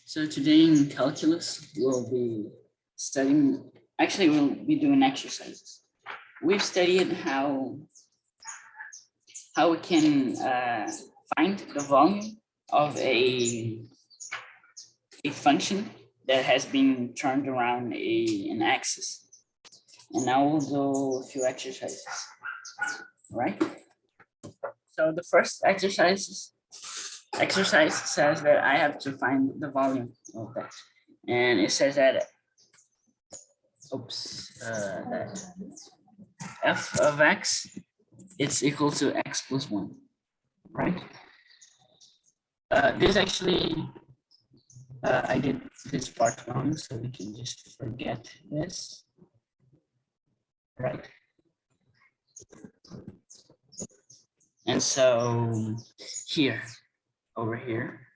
So today in calculus, we'll be studying, actually we'll be doing exercises. We've studied how we can find the volume of a function that has been turned around an axis. And now we'll do a few exercises, right? So the first exercise says that I have to find the volume of that. And it says that, that f of x is equal to x plus 1, right? This actually, I did this part wrong, so we can just forget this, right? And so here, over here,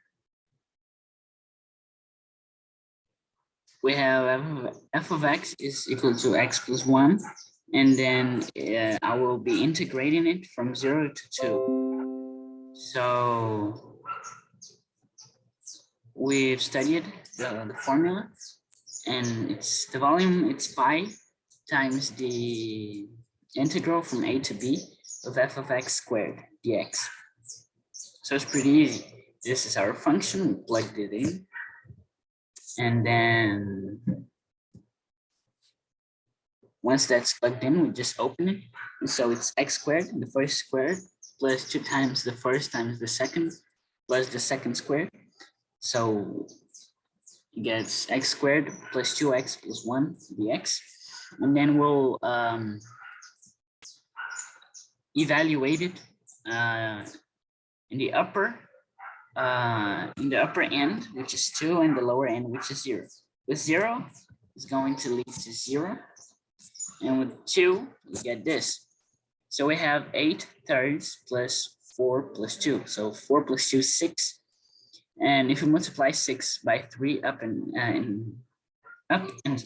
we have f of x is equal to x plus 1, and then I will be integrating it from 0 to 2. So we've studied the formula, and it's the volume, it's pi times the integral from a to b of f of x squared dx. So it's pretty easy. This is our function, we plugged it in. And then once that's plugged in, we just open it. And so it's x squared, the first squared, plus 2 times the first times the second, plus the second squared. So it gets x squared plus 2x plus 1 dx. And then we'll evaluate it in the upper end, which is 2, and the lower end, which is 0. With 0 is going to lead to 0, and with 2 we get this. So we have 8 thirds plus 4 plus 2. So 4 plus 2 is 6, and if we multiply 6 by 3 up and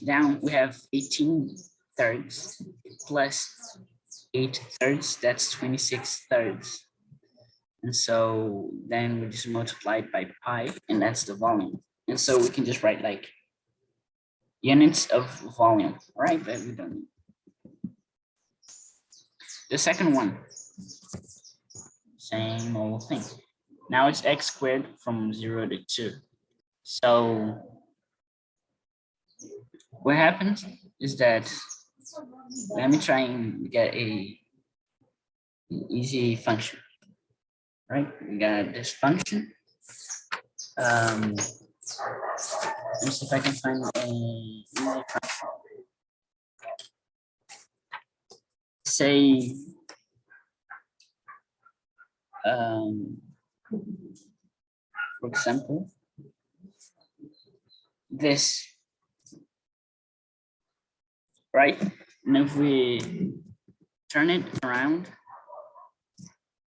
down, we have 18 thirds plus 8 thirds. That's 26 thirds. And so then we just multiply it by pi, and that's the volume. And so we can just write like units of volume, right? But we don't need. The second one, same old thing. Now it's x squared from 0 to 2. So what happens is that, let me try and get an easy function. Right, we got this function. Let's see if I can find a easy function. Say, for example, this, right? And if we turn it around,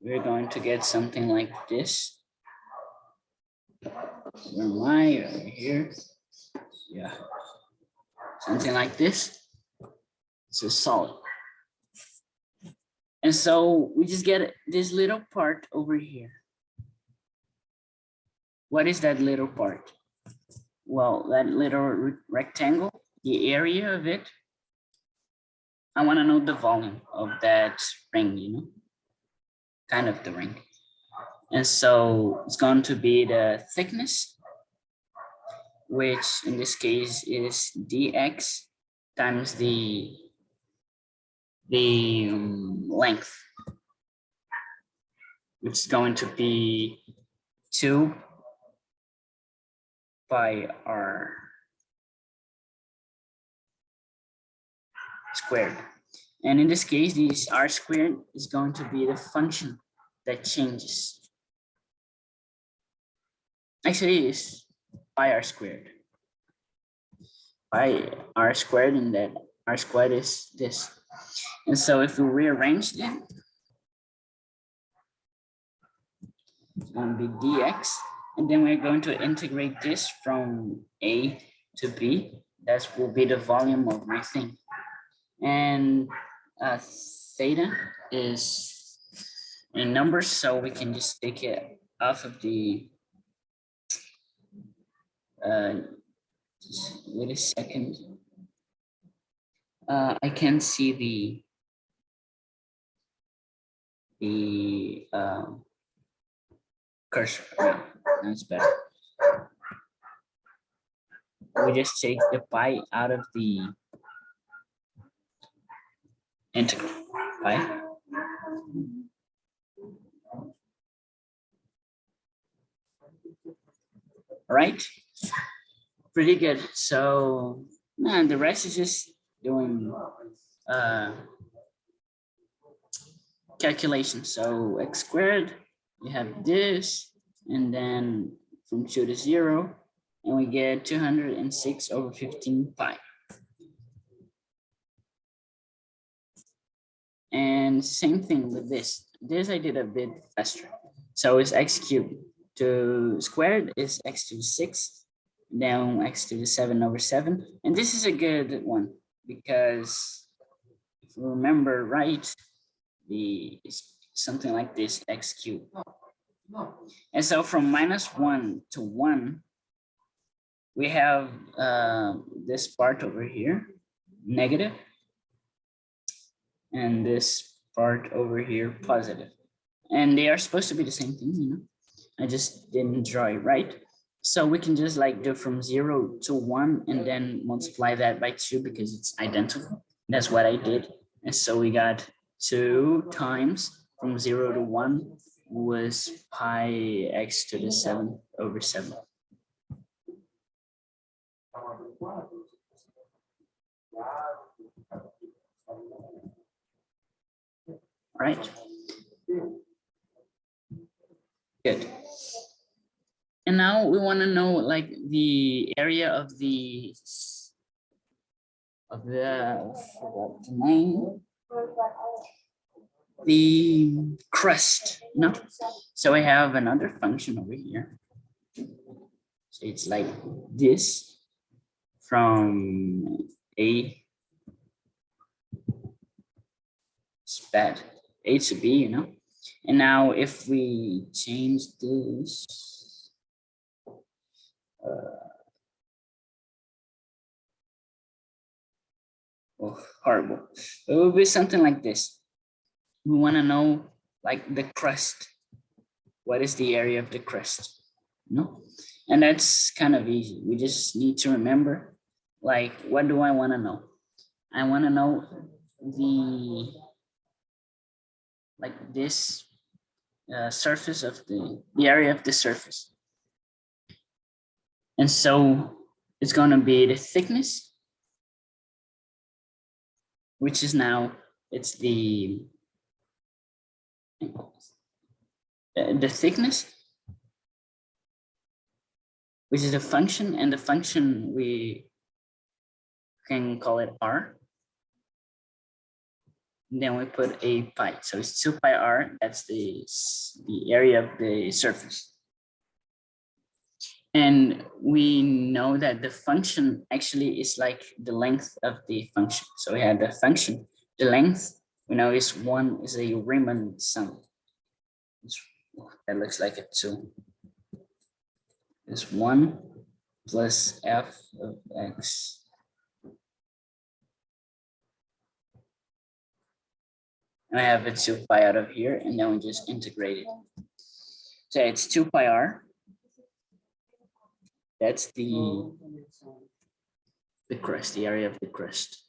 we're going to get something like this. Where am I? Over here. Yeah. Something like this. It's a solid. And so we just get this little part over here. What is that little part? Well, that little rectangle, the area of it, I want to know the volume of that ring, you know, kind of the ring. And so it's going to be the thickness, which in this case is dx times the length, which is going to be 2 pi r squared. And in this case, this r squared is going to be the function that changes. Actually, it's pi r squared. Pi r squared, and that r squared is this. And so if we rearrange it, it's going to be dx, and then we're going to integrate this from a to b. That will be the volume of my thing. And theta is in numbers, so we can just take it off of the Just wait a second. I can see the cursor. That's better. We just take the pi out of the integral, pi. All right, pretty good. So, the rest is just doing calculation. So x squared, we have this, and then from 2 to 0, and we get 206 over 15 pi. And same thing with this. This I did a bit faster. So it's x cubed. To squared is x to the 6, then x to the 7 over 7. And this is a good one because if you remember right, it's something like this, x cubed. And so from -1 to 1, we have this part over here, negative, and this part over here, positive. And they are supposed to be the same thing, you know. I just didn't draw it right. So we can just like do from 0 to 1 and then multiply that by 2 because it's identical. That's what I did. And so we got 2 times from 0 to 1 was pi x to the 7 over 7. Right. Good. And now we want to know like the area of the forgot the name, the crust, no? So I have another function over here. So it's like this from A spat A to B, you know? And now if we change this, horrible. It will be something like this. We want to know like the crust. What is the area of the crust? No? And that's kind of easy. We just need to remember, like, what do I want to know? I want to know like this surface of the area of the surface. And so it's going to be the thickness, which is now, it's the thickness, which is a function, and the function we can call it r. And then we put a pi, so it's 2 pi r. That's the area of the surface. And we know that the function actually is like the length of the function. So we have the function, the length, we know is a Riemann sum. That looks like a 2. Is 1 plus f of x. And I have a 2 pi out of here, and then we just integrate it. So it's 2 pi r. That's the crust, the area of the crust.